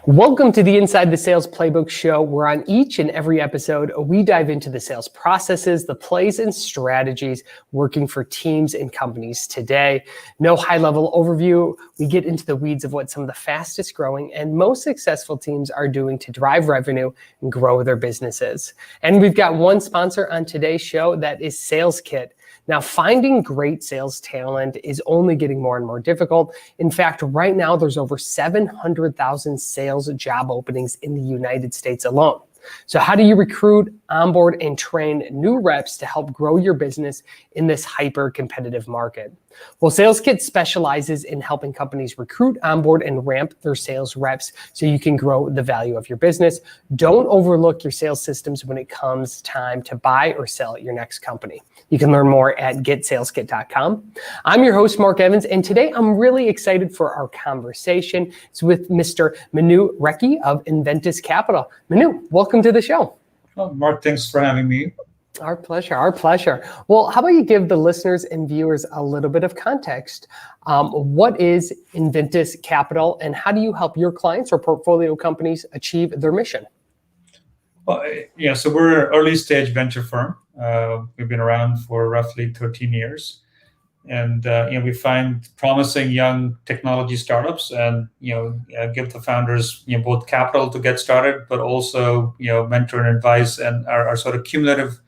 Welcome to the Inside the Sales Playbook show, where on each and every episode, we dive into the sales processes, the plays and strategies working for teams and companies today. No high-level overview. We get into the weeds of what some of the fastest growing and most successful teams are doing to drive revenue and grow their businesses. And we've got one sponsor on today's show, that is Sales Kit. Now, finding great sales talent is only getting more and more difficult. In fact, right now, there's over 700,000 sales job openings in the United States alone. So how do you recruit, onboard, and train new reps to help grow your business in this hyper-competitive market? Well, SalesKit specializes in helping companies recruit, onboard, and ramp their sales reps so you can grow the value of your business. Don't overlook your sales systems when it comes time to buy or sell at your next company. You can learn more at getsaleskit.com. I'm your host, Mark Evans, and today I'm really excited for our conversation. It's with Mr. Manu Rekhi of Inventis Capital. Manu, welcome to the show. Well, Mark, thanks for having me. Our pleasure, our pleasure. Well, how about you give the listeners and viewers a little bit of context? What is Inventis Capital, and how do you help your clients or portfolio companies achieve their mission? Well, yeah, so we're an early stage venture firm. We've been around for roughly 13 years. And we find promising young technology startups and give the founders both capital to get started, but also mentor and advice and our sort of cumulative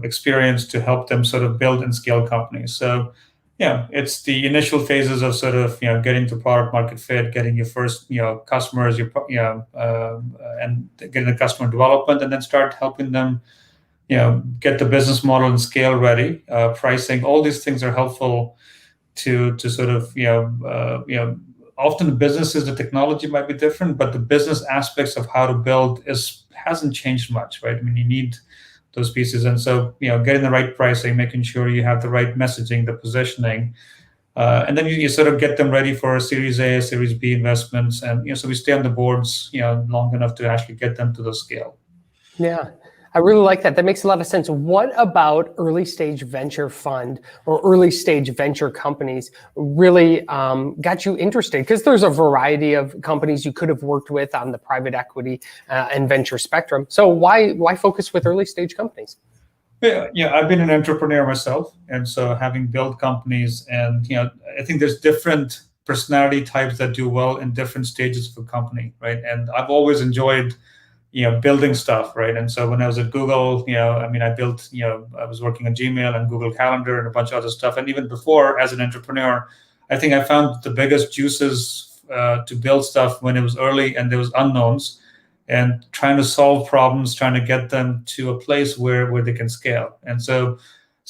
experience to help them sort of build and scale companies. So it's the initial phases of sort of getting to product market fit, getting your first customers, and getting the customer development, and then start helping them get the business model and scale ready. Pricing, all these things are helpful to sort of often the businesses, the technology might be different, but the business aspects of how to build hasn't changed much, right? I mean, you need those pieces, and so getting the right pricing, making sure you have the right messaging, the positioning, and then you sort of get them ready for a Series A, Series B investments, and so we stay on the boards long enough to actually get them to the scale. Yeah. I really like that. That makes a lot of sense. What about early stage venture fund or early stage venture companies really got you interested? Because there's a variety of companies you could have worked with on the private equity and venture spectrum. So why focus with early stage companies? Yeah, I've been an entrepreneur myself, and so having built companies, and I think there's different personality types that do well in different stages of a company, right? And I've always enjoyed building stuff, right? And so when I was at Google, I built, I was working on Gmail and Google Calendar and a bunch of other stuff. And even before, as an entrepreneur, I think I found the biggest juices to build stuff when it was early and there was unknowns, and trying to solve problems, trying to get them to a place where they can scale. And so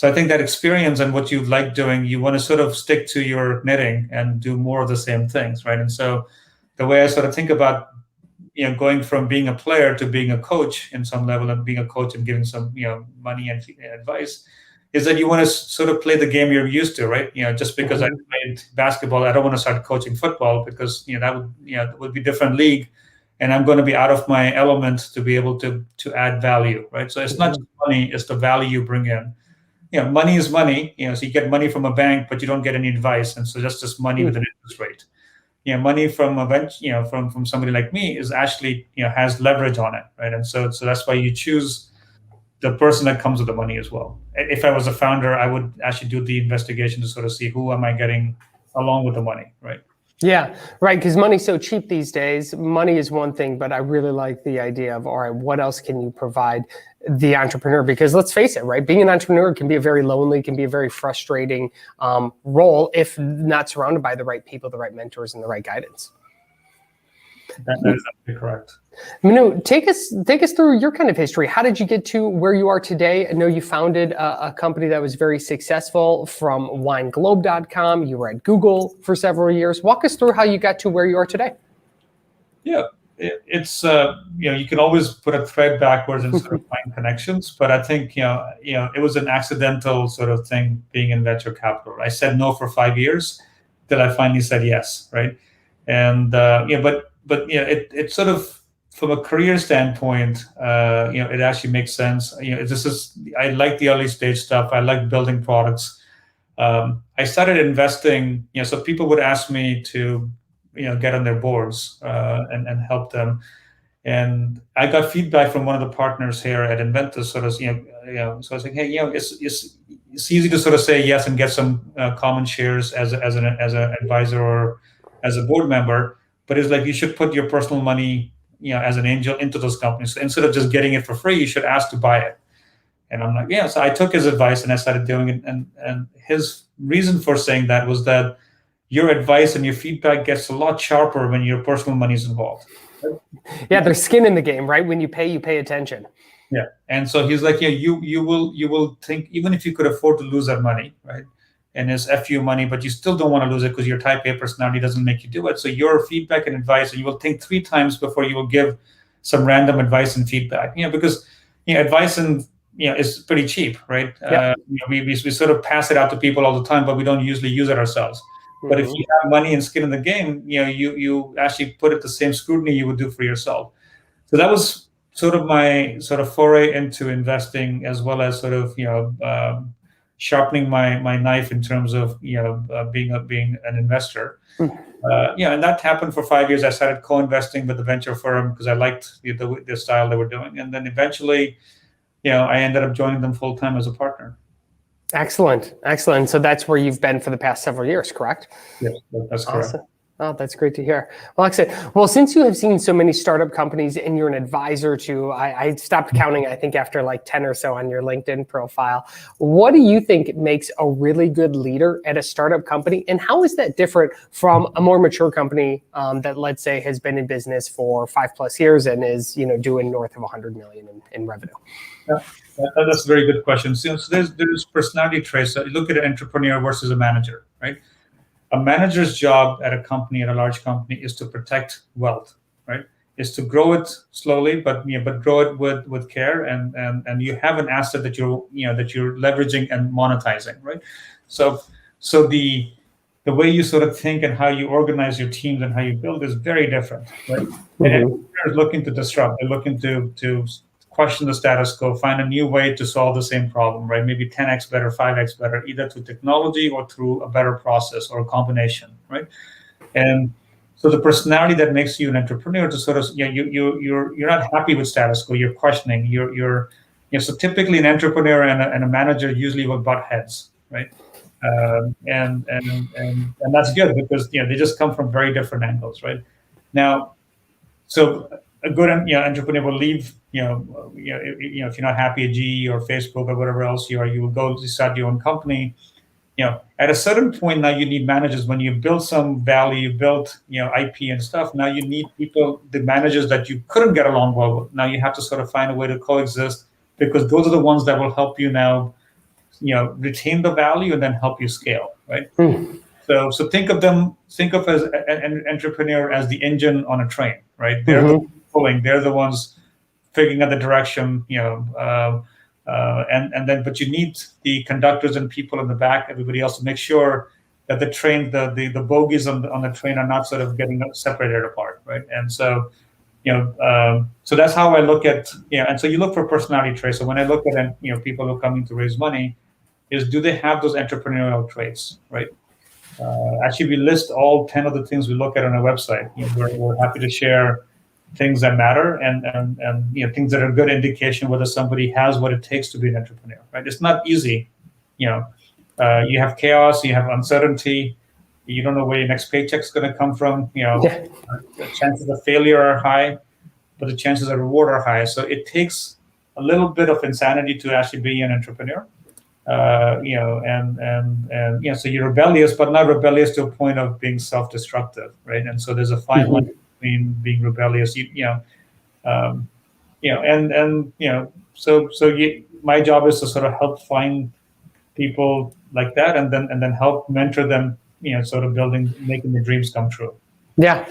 I think that experience and what you like doing, you want to sort of stick to your knitting and do more of the same things, right? And so the way I sort of think about going from being a player to being a coach in some level, and being a coach and giving some money and advice, is that you want to sort of play the game you're used to, right? Just because I played basketball, I don't want to start coaching football, because that would be different league, and I'm going to be out of my element to be able to add value, right? So it's not just money, it's the value you bring in. Money is money, so you get money from a bank, but you don't get any advice, and so that's just money with an interest rate. Money from a venture, from somebody like me is actually, has leverage on it, right? And so that's why you choose the person that comes with the money as well. If I was a founder, I would actually do the investigation to sort of see who am I getting along with the money, right? Yeah, right. Because money's so cheap these days. Money is one thing, but I really like the idea of, all right, what else can you provide the entrepreneur? Because let's face it, right? Being an entrepreneur can be a very lonely, can be a very frustrating role if not surrounded by the right people, the right mentors, and the right guidance. That is absolutely correct. Manu, take us through your kind of history. How did you get to where you are today? I know you founded a company that was very successful from wineglobe.com. You were at Google for several years. Walk us through how you got to where you are today. Yeah, it's you can always put a thread backwards and sort of find connections, but I think it was an accidental sort of thing being in venture capital. I said no for 5 years till I finally said yes, right? And but it sort of, from a career standpoint, it actually makes sense. I like the early stage stuff. I like building products. I started investing. So people would ask me to get on their boards and help them. And I got feedback from one of the partners here at Inventis, sort of, so I was like, hey, it's easy to sort of say yes and get some common shares as an advisor or as a board member, but it's like you should put your personal money, as an angel into those companies. So instead of just getting it for free, you should ask to buy it. And I'm like, yeah. So I took his advice and I started doing it. And his reason for saying that was that your advice and your feedback gets a lot sharper when your personal money is involved. Yeah, there's skin in the game, right? When you pay attention. Yeah. And so he's like, yeah, you will think, even if you could afford to lose that money, right? And it's FU money, but you still don't want to lose it because your type A personality doesn't make you do it. So your feedback and advice, and you will think 3 times before you will give some random advice and feedback. Because advice and is pretty cheap, right? Yep. We sort of pass it out to people all the time, but we don't usually use it ourselves. But if you have money and skin in the game, you actually put it the same scrutiny you would do for yourself. So that was sort of my sort of foray into investing, as well as sort of sharpening my knife in terms of being an investor. And that happened for 5 years. I started co-investing with the venture firm because I liked the style they were doing, and then eventually, I ended up joining them full time as a partner. Excellent. So that's where you've been for the past several years, correct? Yes, that's correct. Awesome. Oh, that's great to hear. Well, like I said, since you have seen so many startup companies and you're an advisor to, I stopped counting, I think after like 10 or so on your LinkedIn profile. What do you think makes a really good leader at a startup company? And how is that different from a more mature company that, let's say, has been in business for 5+ years and is, doing north of 100 million in revenue? Yeah, that's a very good question. So there's personality traits. So you look at an entrepreneur versus a manager, right? A manager's job at a company, at a large company, is to protect wealth, right? Is to grow it slowly, but grow it with care, and you have an asset that you're leveraging and monetizing, right? So the way you sort of think and how you organize your teams and how you build is very different, right? And entrepreneurs looking to disrupt. They're looking to question the status quo, find a new way to solve the same problem, right? Maybe 10x better, 5x better, either through technology or through a better process or a combination, right? And so the personality that makes you an entrepreneur to sort of, you're not happy with status quo, you're questioning, so typically an entrepreneur and a manager usually will butt heads, right? And that's good because they just come from very different angles, right? Now, so a good entrepreneur will leave, if you're not happy at GE or Facebook or whatever else you are, you will go to start your own company. At a certain point now you need managers. When you build some value, you build IP and stuff, now you need people, the managers that you couldn't get along well with. Now you have to sort of find a way to coexist, because those are the ones that will help you now, retain the value and then help you scale, right? So think of as an entrepreneur as the engine on a train, right? They're the pulling, they're the ones figuring out the direction, and then, but you need the conductors and people in the back, everybody else, to make sure that the train, the bogies on the train are not sort of getting separated apart, right? And so, so that's how I look at, and so you look for personality traits. So when I look at, people who are coming to raise money, is do they have those entrepreneurial traits, right? Actually, we list all 10 of the things we look at on our website. We're happy to share things that matter and things that are a good indication whether somebody has what it takes to be an entrepreneur, right? It's not easy. You have chaos, you have uncertainty, you don't know where your next paycheck's going to come from. The chances of failure are high, but the chances of reward are high. So it takes a little bit of insanity to actually be an entrepreneur. So you're rebellious, but not rebellious to a point of being self-destructive, right? And so there's a fine line between being rebellious, my job is to sort of help find people like that, and then help mentor them, sort of making the dreams come true. Yeah.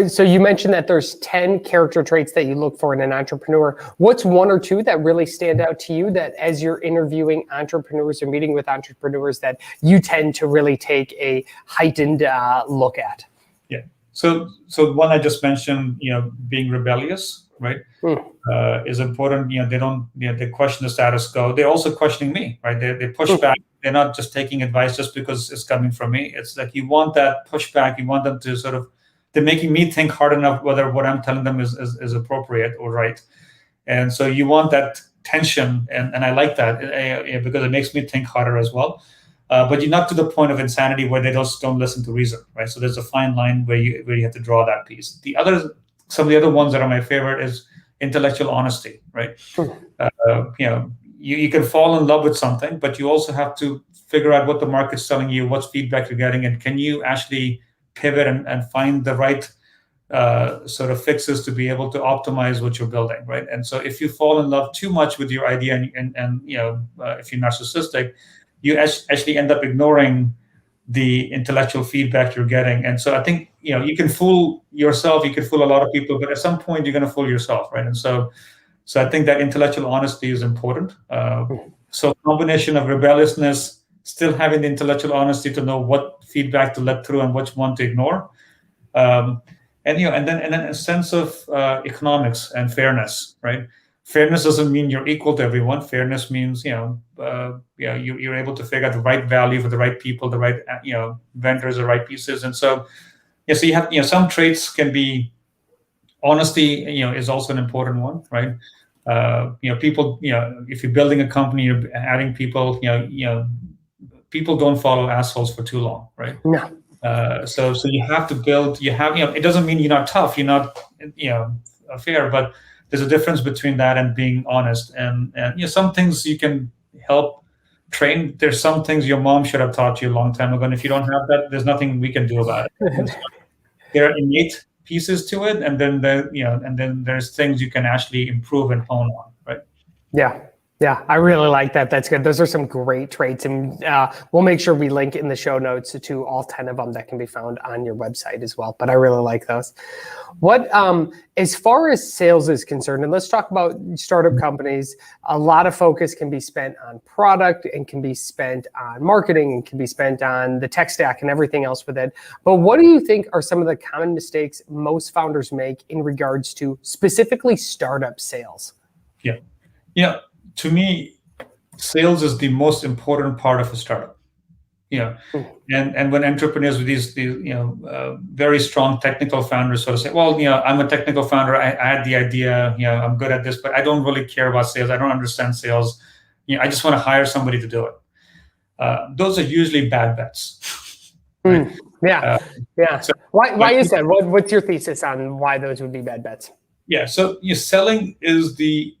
So you mentioned that there's 10 character traits that you look for in an entrepreneur. What's 1 or 2 that really stand out to you that as you're interviewing entrepreneurs or meeting with entrepreneurs that you tend to really take a heightened look at? Yeah. So one I just mentioned, being rebellious, right, is important. They question the status quo. They're also questioning me, right? They push back. they're not just taking advice just because it's coming from me. It's like you want that pushback. You want them to sort of, they're making me think hard enough whether what I'm telling them is appropriate or right. And so you want that tension, and I like that because it makes me think harder as well. But you're not to the point of insanity where they just don't listen to reason, right? So there's a fine line where you have to draw that piece. Some of the other ones that are my favorite is intellectual honesty, right? You can fall in love with something, but you also have to figure out what the market's telling you, what's feedback you're getting, and can you actually pivot and find the right sort of fixes to be able to optimize what you're building, right? And so if you fall in love too much with your idea and if you're narcissistic, you actually end up ignoring the intellectual feedback you're getting. And so I think, you can fool yourself, you can fool a lot of people, but at some point you're going to fool yourself, right? And so I think that intellectual honesty is important. So a combination of rebelliousness, still having the intellectual honesty to know what feedback to let through and which one to ignore. And then a sense of economics and fairness, right? Fairness doesn't mean you're equal to everyone. Fairness means you're able to figure out the right value for the right people, the right vendors, the right pieces. And so so you have some traits can be honesty. Is also an important one, right? People. If you're building a company, you're adding people. People don't follow assholes for too long, right? No. So you have to build. It doesn't mean you're not tough. You're not fair, but there's a difference between that and being honest. And some things you can help train. There's some things your mom should have taught you a long time ago. And if you don't have that, there's nothing we can do about it. There are innate pieces to it, and then there's things you can actually improve and hone on, right? Yeah, I really like that. That's good. Those are some great traits, and we'll make sure we link in the show notes to all 10 of them that can be found on your website as well. But I really like those. What, as far as sales is concerned, and let's talk about startup companies, a lot of focus can be spent on product and can be spent on marketing and can be spent on the tech stack and everything else with it. But what do you think are some of the common mistakes most founders make in regards to specifically startup sales? Yeah. To me, sales is the most important part of a startup. And when entrepreneurs with these very strong technical founders sort of say, well, I'm a technical founder, I had the idea, I'm good at this, but I don't really care about sales, I don't understand sales, I just want to hire somebody to do it. Those are usually bad bets. Right? So why is that? What's your thesis on why those would be bad bets? So selling is the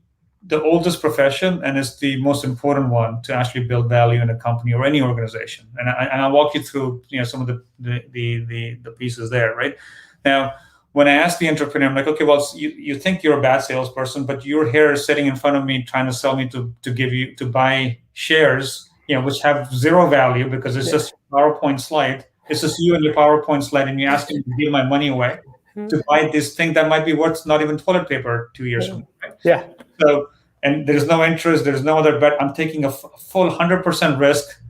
oldest profession, and it's the most important one to actually build value in a company or any organization. And I'll walk you through some of the pieces there, right? Now, when I ask the entrepreneur, I'm like, okay, well, you think you're a bad salesperson, but you're here sitting in front of me trying to sell me to buy shares, which have zero value because it's just a PowerPoint slide. It's just you and your PowerPoint slide, and you're asking me to give my money away to buy this thing that might be worth not even toilet paper 2 years from now, right? So, and there's no interest, there's no other bet. I'm taking a full 100% risk,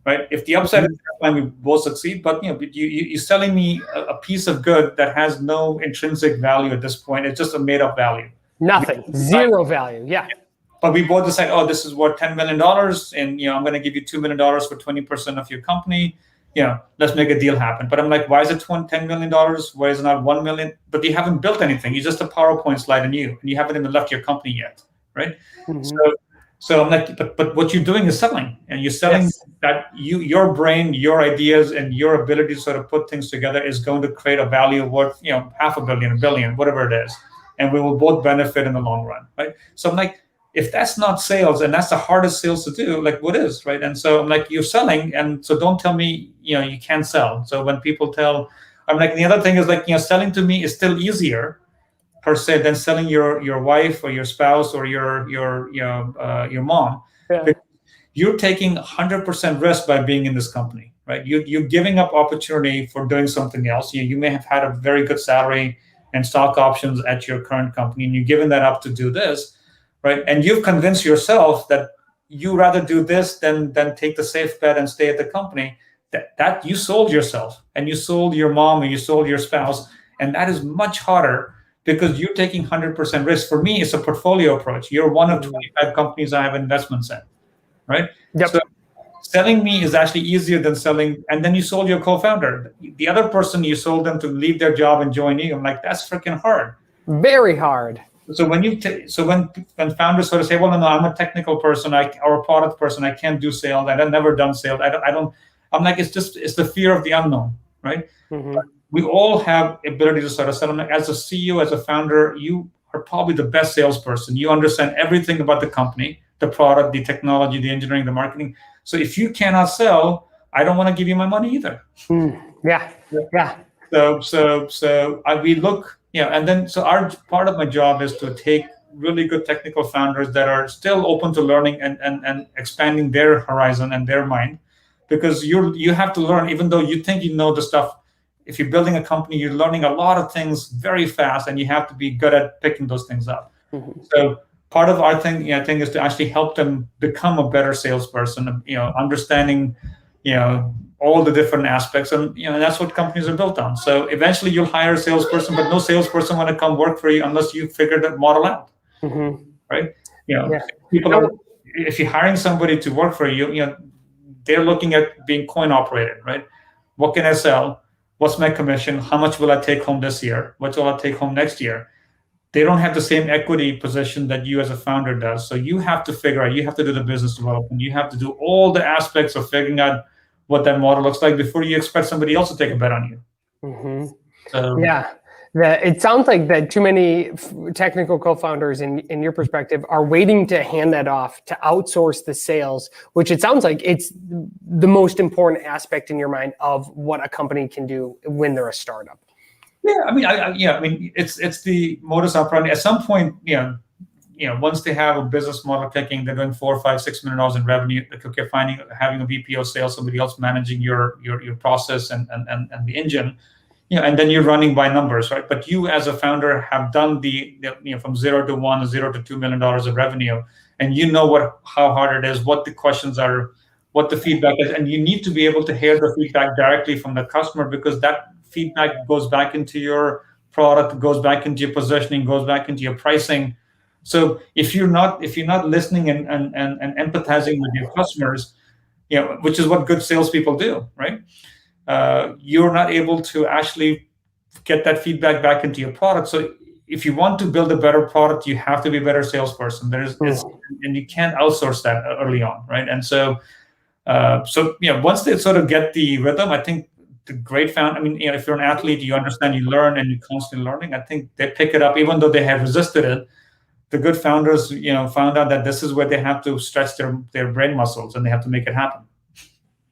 right? If the upside is fine, we both succeed. But you're selling me a piece of good that has no intrinsic value at this point. It's just a made-up value. Nothing, zero value. Yeah. But we both decide, oh, this is worth $10 million, and I'm going to give you $2 million for 20% of your company. Let's make a deal happen. But I'm like, why is it $10 million? Why is it not $1 million? But you haven't built anything. You're just a PowerPoint slide and you haven't even left your company yet, right? Mm-hmm. So I'm like, but what you're doing is selling, and you're selling that your brain, your ideas, and your ability to sort of put things together is going to create a value worth, $500 million, $1 billion, whatever it is, and we will both benefit in the long run, right? So I'm like, if that's not sales, and that's the hardest sales to do, like what is, right? And so I'm like, you're selling, and so don't tell me, you can't sell. So when people I'm like, the other thing is like, selling to me is still easier per se than selling your wife or your spouse or your mom. Yeah. You're taking 100% risk by being in this company, right? You're giving up opportunity for doing something else. You may have had a very good salary and stock options at your current company, and you're giving that up to do this. Right, and you've convinced yourself that you rather do this than take the safe bet and stay at the company. That you sold yourself, and you sold your mom, and you sold your spouse, and that is much harder because you're taking 100% risk. For me, it's a portfolio approach. You're one of 25 companies I have investments in, right? Yep. So selling me is actually easier than selling, and then you sold your co-founder. The other person, you sold them to leave their job and join you. I'm like, that's freaking hard. Very hard. So when founders sort of say, well, no, I'm a technical person, or a product person, I can't do sales, I've never done sales, I don't. I'm like, it's the fear of the unknown, right? Mm-hmm. We all have ability to sort of sell. As a CEO, as a founder, you are probably the best salesperson. You understand everything about the company, the product, the technology, the engineering, the marketing. So if you cannot sell, I don't want to give you my money either. Yeah. We look, and then so our part of my job is to take really good technical founders that are still open to learning and expanding their horizon and their mind, because you have to learn, even though you think you know the stuff. If you're building a company, you're learning a lot of things very fast, and you have to be good at picking those things up. Mm-hmm. So part of our thing, I think, is to actually help them become a better salesperson. Understanding, all the different aspects, and that's what companies are built on. So eventually, you'll hire a salesperson, but no salesperson want to come work for you unless you figure that model out, mm-hmm. right? If you're hiring somebody to work for you, they're looking at being coin operated, right? What can I sell? What's my commission? How much will I take home this year? What will I take home next year? They don't have the same equity position that you as a founder does. So you have to figure out, you have to do the business development. You have to do all the aspects of figuring out what that model looks like before you expect somebody else to take a bet on you. Mm-hmm. It sounds like that too many technical co-founders, in your perspective, are waiting to hand that off, to outsource the sales, which it sounds like it's the most important aspect in your mind of what a company can do when they're a startup. Yeah, I mean, it's the modus operandi. At some point, once they have a business model clicking, they're doing $4, $5, $6 million in revenue. Okay, having a VP of sales, somebody else managing your process and the engine. And then you're running by numbers, right? But you as a founder have done the from 0 to 1, 0 to $2 million of revenue, and how hard it is, what the questions are, what the feedback is, and you need to be able to hear the feedback directly from the customer, because that feedback goes back into your product, goes back into your positioning, goes back into your pricing. So if you're not listening and empathizing with your customers, which is what good salespeople do, right? You're not able to actually get that feedback back into your product. So if you want to build a better product, you have to be a better salesperson. And you can't outsource that early on, right? And so once they sort of get the rhythm, I think the great if you're an athlete, you understand, you learn, and you're constantly learning. I think they pick it up, even though they have resisted it. The good founders, found out that this is where they have to stretch their brain muscles, and they have to make it happen.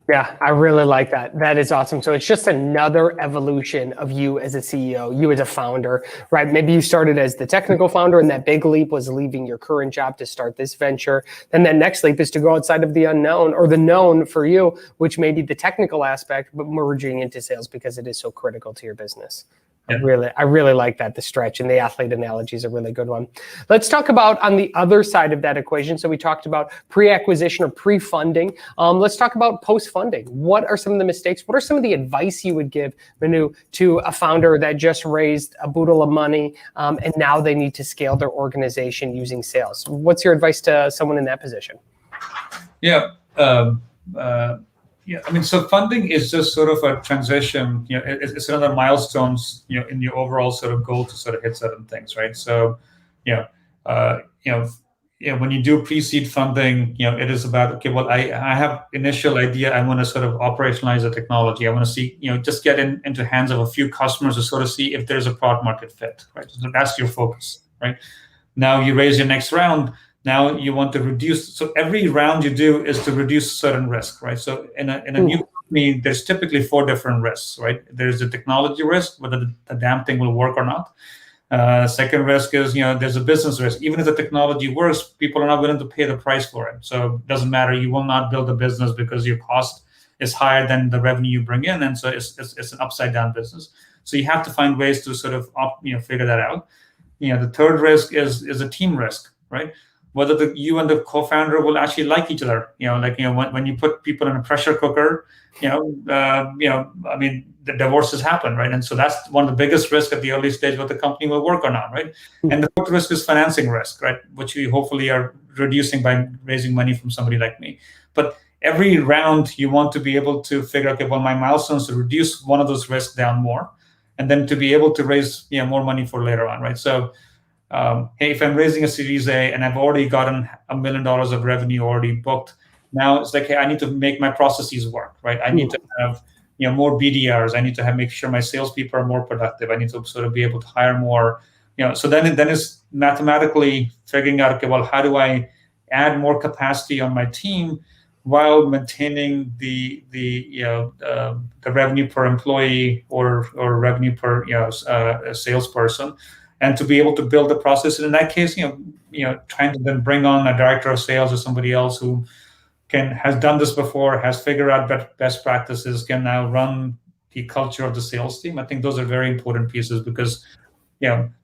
Yeah, I really like that. That is awesome. So it's just another evolution of you as a CEO, you as a founder, right? Maybe you started as the technical founder, and that big leap was leaving your current job to start this venture. Then that next leap is to go outside of the unknown, or the known for you, which may be the technical aspect, but merging into sales because it is so critical to your business. Yeah. I really like that. The stretch and the athlete analogy is a really good one. Let's talk about on the other side of that equation. So we talked about pre-acquisition or pre-funding. Let's talk about post-funding. What are some of the mistakes? What are some of the advice you would give, Manu, to a founder that just raised a boodle of money and now they need to scale their organization using sales? What's your advice to someone in that position? So funding is just sort of a transition. It's another milestones, in your overall sort of goal to sort of hit certain things, right? So, when you do pre-seed funding, it is about, okay, well, I have initial idea. I want to sort of operationalize the technology. I want to see, just get into hands of a few customers to sort of see if there's a product market fit, right? So that's your focus, right? Now you raise your next round. Now you want to reduce. So every round you do is to reduce certain risk, right? So in a new company, there's typically 4 different risks, right? There's the technology risk, whether the damn thing will work or not. Second risk is, there's a business risk. Even if the technology works, people are not willing to pay the price for it. So it doesn't matter. You will not build a business because your cost is higher than the revenue you bring in, and so it's an upside down business. So you have to find ways to sort of figure that out. The third risk is a team risk, right? Whether you and the co-founder will actually like each other, when you put people in a pressure cooker, the divorces happen, right? And so that's one of the biggest risks at the early stage what the company will work on, right? Mm-hmm. And the fourth risk is financing risk, right? Which we hopefully are reducing by raising money from somebody like me. But every round you want to be able to figure, okay, well, my milestones to reduce one of those risks down more, and then to be able to raise more money for later on, right? So hey, if I'm raising a Series A and I've already gotten $1 million of revenue already booked, now it's like, hey, I need to make my processes work, right? I need to have more BDRs. I need to make sure my salespeople are more productive. I need to sort of be able to hire more. So then it's mathematically figuring out, okay, well, how do I add more capacity on my team while maintaining the revenue per employee or revenue per salesperson, and to be able to build the process. And in that case, trying to then bring on a director of sales or somebody else who has done this before, has figured out best practices, can now run the culture of the sales team. I think those are very important pieces, because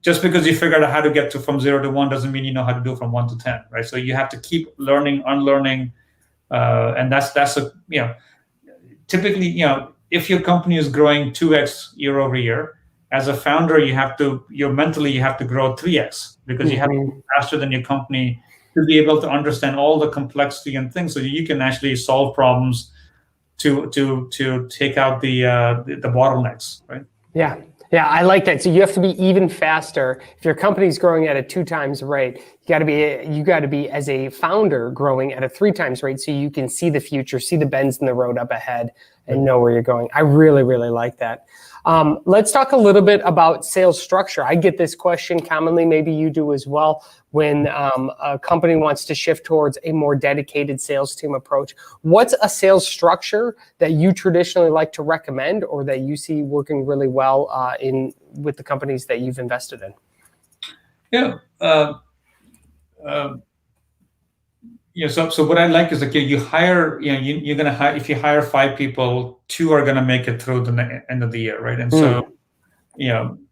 just because you figured out how to get from 0 to 1 doesn't mean you know how to do from 1 to 10, right? So you have to keep learning, unlearning, and that's typically, if your company is growing 2x year over year, as a founder, you have to grow 3x, because you have to be faster than your company to be able to understand all the complexity and things, so you can actually solve problems to take out the bottlenecks, right? Yeah, I like that. So you have to be even faster. If your company's growing at a 2 times rate, you got to be as a founder growing at a 3 times rate, so you can see the future, see the bends in the road up ahead, and know where you're going. I really, really like that. Let's talk a little bit about sales structure. I get this question commonly, maybe you do as well, when a company wants to shift towards a more dedicated sales team approach. What's a sales structure that you traditionally like to recommend, or that you see working really well with the companies that you've invested in? So what I like is, okay, you hire, you're going to hire, if you hire 5 people, 2 are going to make it through the end of the year, right? And so,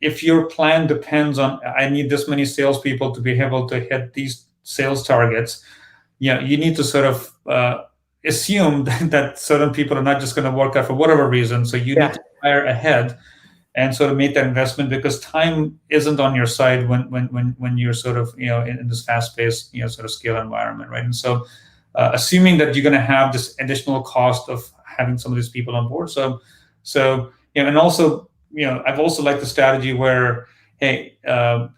if your plan depends on, I need this many salespeople to be able to hit these sales targets, you need to sort of assume that certain people are not just going to work out for whatever reason. So you need to hire ahead and sort of make that investment, because time isn't on your side when you're sort of in this fast-paced sort of scale environment, right? And so assuming that you're going to have this additional cost of having some of these people on board, so and also I've also liked the strategy where, hey,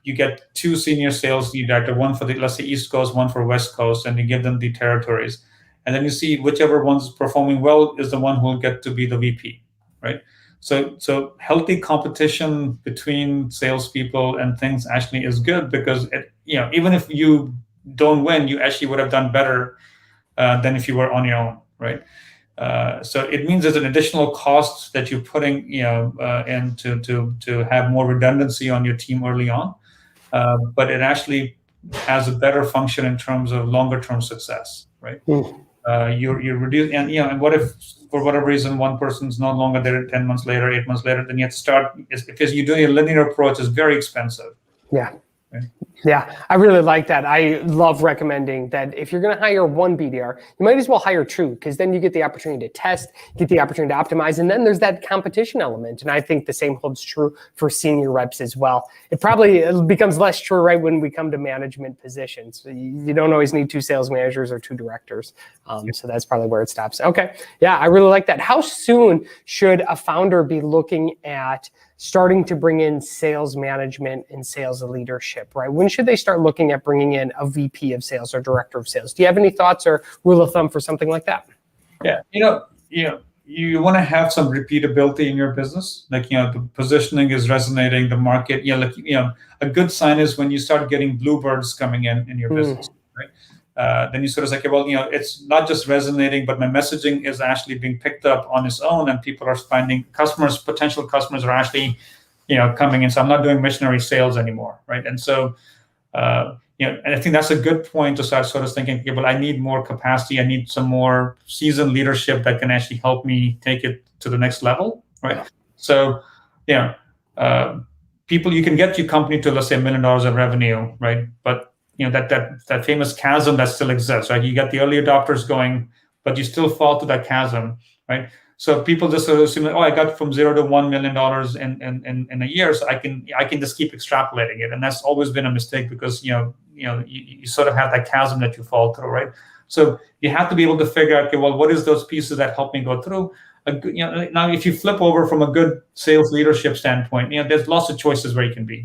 you get 2 senior sales lead director, one for the, let's say, East Coast, one for West Coast, and you give them the territories, and then you see whichever one's performing well is the one who will get to be the VP, right? So healthy competition between salespeople and things actually is good, because even if you don't win, you actually would have done better than if you were on your own, right? So it means there's an additional cost that you're putting in to have more redundancy on your team early on, but it actually has a better function in terms of longer term success, right? You're reducing, and what if for whatever reason one person's no longer there 10 months later, 8 months later, then you have to start, because you're doing a linear approach is very expensive. Yeah. Right? Yeah, I really like that. I love recommending that if you're going to hire 1 BDR, you might as well hire 2, because then you get the opportunity to test, get the opportunity to optimize, and then there's that competition element. And I think the same holds true for senior reps as well. It probably becomes less true right when we come to management positions. You don't always need 2 sales managers or 2 directors. So that's probably where it stops. Okay, yeah, I really like that. How soon should a founder be looking at starting to bring in sales management and sales leadership, right? When should they start looking at bringing in a VP of sales or director of sales? Do you have any thoughts or rule of thumb for something like that? Yeah, you want to have some repeatability in your business. Like, the positioning is resonating, the market, a good sign is when you start getting bluebirds coming in your business, right? Then you sort of say, okay, well, it's not just resonating, but my messaging is actually being picked up on its own, and people are finding potential customers are actually, coming in. So I'm not doing missionary sales anymore, right? And so, and I think that's a good point to start sort of thinking, okay, well, I need more capacity. I need some more seasoned leadership that can actually help me take it to the next level, right? So, people, you can get your company to, let's say, $1 million of revenue, right? But that famous chasm that still exists, right? You get the early adopters going, but you still fall to that chasm, right? So people just sort of assume, I got from 0 to $1 million in a year, so I can just keep extrapolating it, and that's always been a mistake, because you sort of have that chasm that you fall through, right? So you have to be able to figure out, okay, well, what is those pieces that help me go through? Now, if you flip over from a good sales leadership standpoint, there's lots of choices where you can be.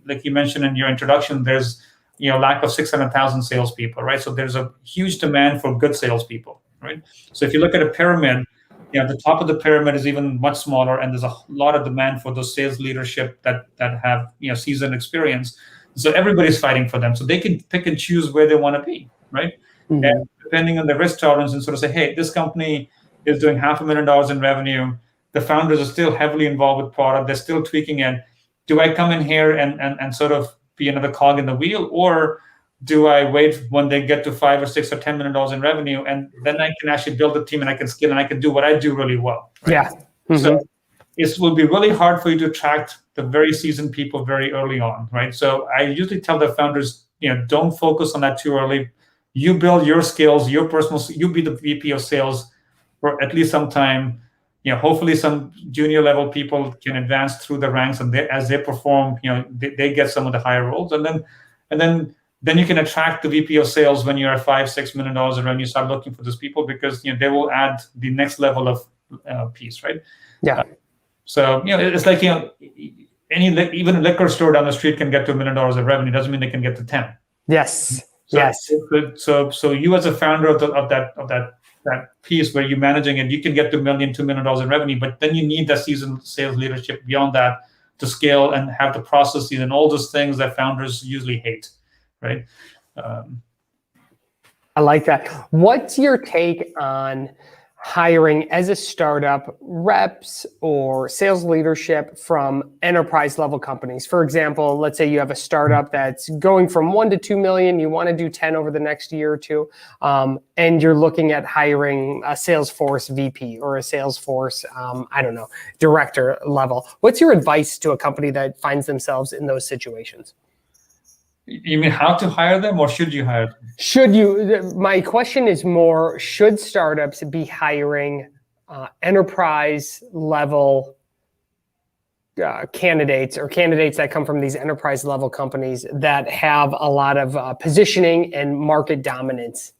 Like you mentioned in your introduction, there's lack of 600,000 salespeople, right? So there's a huge demand for good salespeople, right? So if you look at a pyramid, the top of the pyramid is even much smaller, and there's a lot of demand for those sales leadership that have seasoned experience. So everybody's fighting for them, so they can pick and choose where they want to be, right? Mm-hmm. And depending on the risk tolerance, and sort of say, hey, this company is doing $500,000 in revenue. The founders are still heavily involved with product. They're still tweaking it. Do I come in here and sort of be another cog in the wheel, or do I wait when they get to $5 or $6 or $10 million in revenue, and then I can actually build a team and I can scale and I can do what I do really well? Right? Yeah. Mm-hmm. So it will be really hard for you to attract the very seasoned people very early on, right? So I usually tell the founders, don't focus on that too early. You build your skills, you be the VP of sales for at least some time. Hopefully some junior level people can advance through the ranks, and as they perform, they get some of the higher roles, and then you can attract the VP of sales when you're at $5-6 million in revenue. Start looking for those people, because they will add the next level of piece, right? Yeah. So it's like even a liquor store down the street can get to $1 million of revenue. Doesn't mean they can get to 10. Yes. So, yes. So you as a founder of that piece where you're managing it, you can get to $1 million, $2 million in revenue, but then you need that seasoned sales leadership beyond that to scale and have the processes and all those things that founders usually hate, right? I like that. What's your take on hiring as a startup reps or sales leadership from enterprise level companies? For example, let's say you have a startup that's going from 1 to 2 million, you want to do 10 over the next year or two, and you're looking at hiring a Salesforce VP or a Salesforce, director level. What's your advice to a company that finds themselves in those situations? You mean how to hire them, or should you hire them? Should you? My question is more, should startups be hiring enterprise level candidates, or candidates that come from these enterprise level companies that have a lot of positioning and market dominance?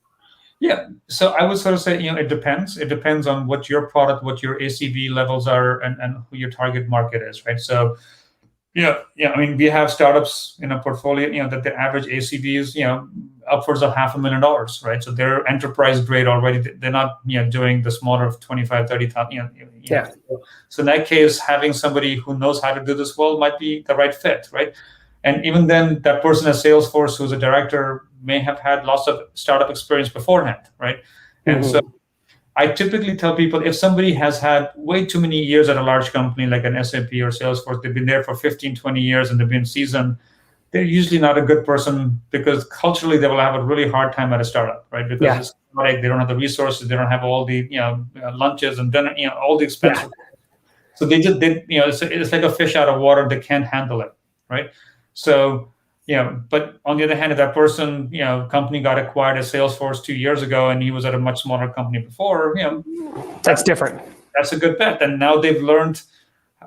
Yeah, so I would sort of say, it depends. It depends on what your product, what your ACV levels are, and who your target market is, right? So I mean, we have startups in a portfolio, that the average ACV is, upwards of $500,000, right? So they're enterprise grade already. They're not, doing the smaller of 25, 30,000. Yeah. So in that case, having somebody who knows how to do this well might be the right fit, right? And even then, that person at Salesforce who's a director may have had lots of startup experience beforehand, right? And so I typically tell people, if somebody has had way too many years at a large company like an SAP or Salesforce, they've been there for 15, 20 years and they've been seasoned, they're usually not a good person, because culturally they will have a really hard time at a startup, right? Because it's like they don't have the resources, they don't have all the lunches and dinner, all the expenses. So it's like a fish out of water. They can't handle it, right? So but on the other hand, if that person, company got acquired as Salesforce 2 years ago, and he was at a much smaller company before, that's different. That's a good bet. And now they've learned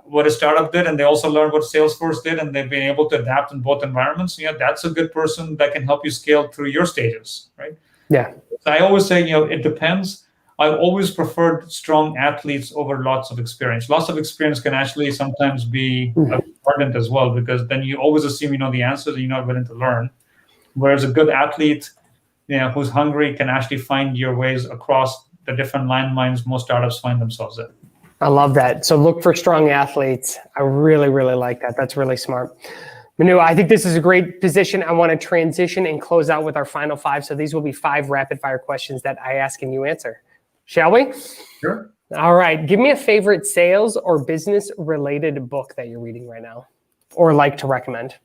what a startup did, and they also learned what Salesforce did, and they've been able to adapt in both environments. That's a good person that can help you scale through your stages, right? Yeah. So I always say, it depends. I've always preferred strong athletes over lots of experience. Lots of experience can actually sometimes be important as well, because then you always assume you know the answers and you're not willing to learn. Whereas a good athlete, who's hungry, can actually find your ways across the different landmines most startups find themselves in. I love that. So look for strong athletes. I really, really like that. That's really smart. Manu, I think this is a great position. I want to transition and close out with our final 5. So these will be 5 rapid fire questions that I ask and you answer. Shall we? Sure. All right. Give me a favorite sales or business related book that you're reading right now, or like to recommend.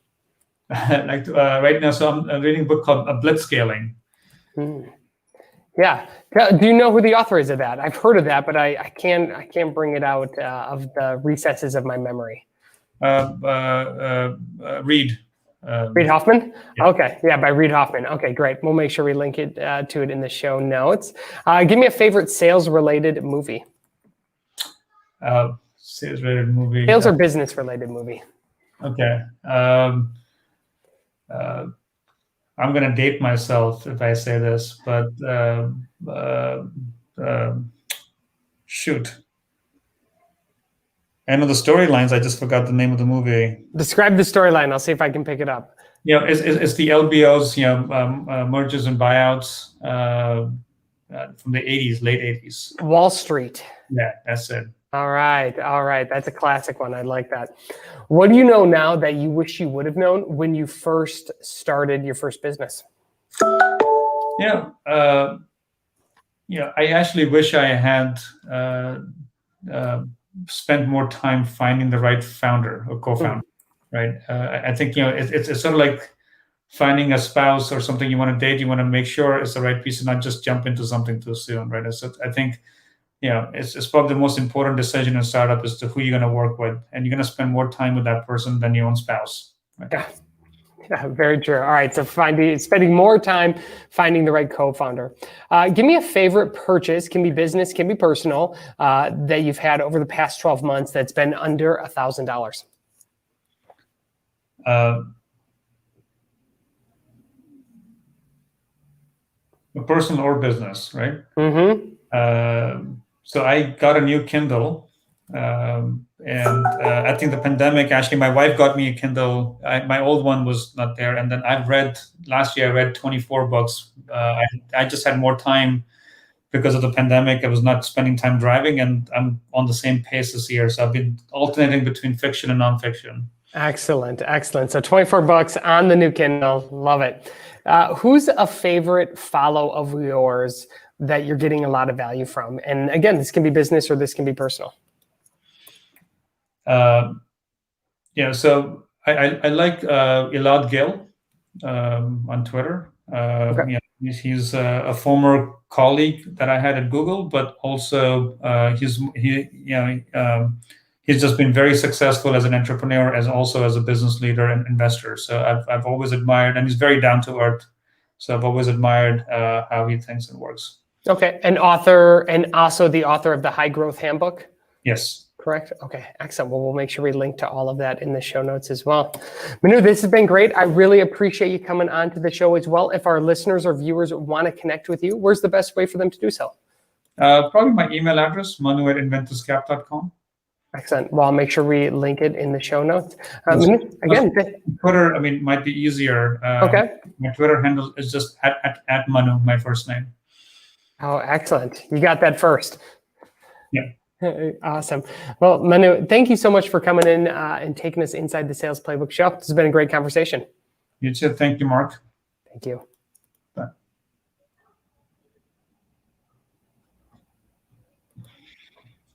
Right now, so I'm reading a book called Blitzscaling. Yeah. Do you know who the author is of that? I've heard of that, but I can't bring it out of the recesses of my memory. Reid. Reid Hoffman? Yeah. Okay. Yeah, by Reid Hoffman. Okay, great. We'll make sure we link it to it in the show notes. Give me a favorite sales-related movie. Sales-related movie. Sales or business-related movie. Okay. I'm going to date myself if I say this, but shoot. I know the storylines. I just forgot the name of the movie. Describe the storyline. I'll see if I can pick it up. It's the LBOs, mergers and buyouts from the 80s, late 80s. Wall Street. Yeah, that's it. All right. That's a classic one. I like that. What do you know now that you wish you would have known when you first started your first business? I actually wish I had spent more time finding the right founder or co-founder, right? I think, it's sort of like finding a spouse or something you want to date. You want to make sure it's the right piece and not just jump into something too soon, right? So I think, it's probably the most important decision in startup is to who you're going to work with, and you're going to spend more time with that person than your own spouse. Right? Yeah, very true. All right, so spending more time finding the right co-founder. Give me a favorite purchase, can be business, can be personal, that you've had over the past 12 months that's been under $1,000. Personal or business, right? Mm-hmm. So I got a new Kindle, and I think the pandemic, actually, my wife got me a Kindle. My old one was not there. And then last year I read 24 books. I just had more time because of the pandemic. I was not spending time driving, and I'm on the same pace this year. So I've been alternating between fiction and nonfiction. Excellent. So 24 bucks on the new Kindle. Love it. Who's a favorite follow of yours that you're getting a lot of value from? And again, this can be business or this can be personal. So I like Elad Gil on Twitter. Okay. He's a former colleague that I had at Google, but also he's just been very successful as an entrepreneur, as a business leader and investor. So I've always admired, and he's very down to earth. So I've always admired how he thinks and works. Okay, an author, and also the author of the High Growth Handbook? Yes. Correct? Okay, excellent. Well, we'll make sure we link to all of that in the show notes as well. Manu, this has been great. I really appreciate you coming on to the show as well. If our listeners or viewers want to connect with you, where's the best way for them to do so? Probably my email address, manu@inventiscap.com. Excellent. Well, I'll make sure we link it in the show notes. Manu, again, Twitter, might be easier. Okay. My Twitter handle is just at Manu, my first name. Oh, excellent. You got that first. Yeah. Awesome. Well, Manu, thank you so much for coming in and taking us inside the Sales Playbook show. This has been a great conversation. You too. Thank you, Mark. Thank you.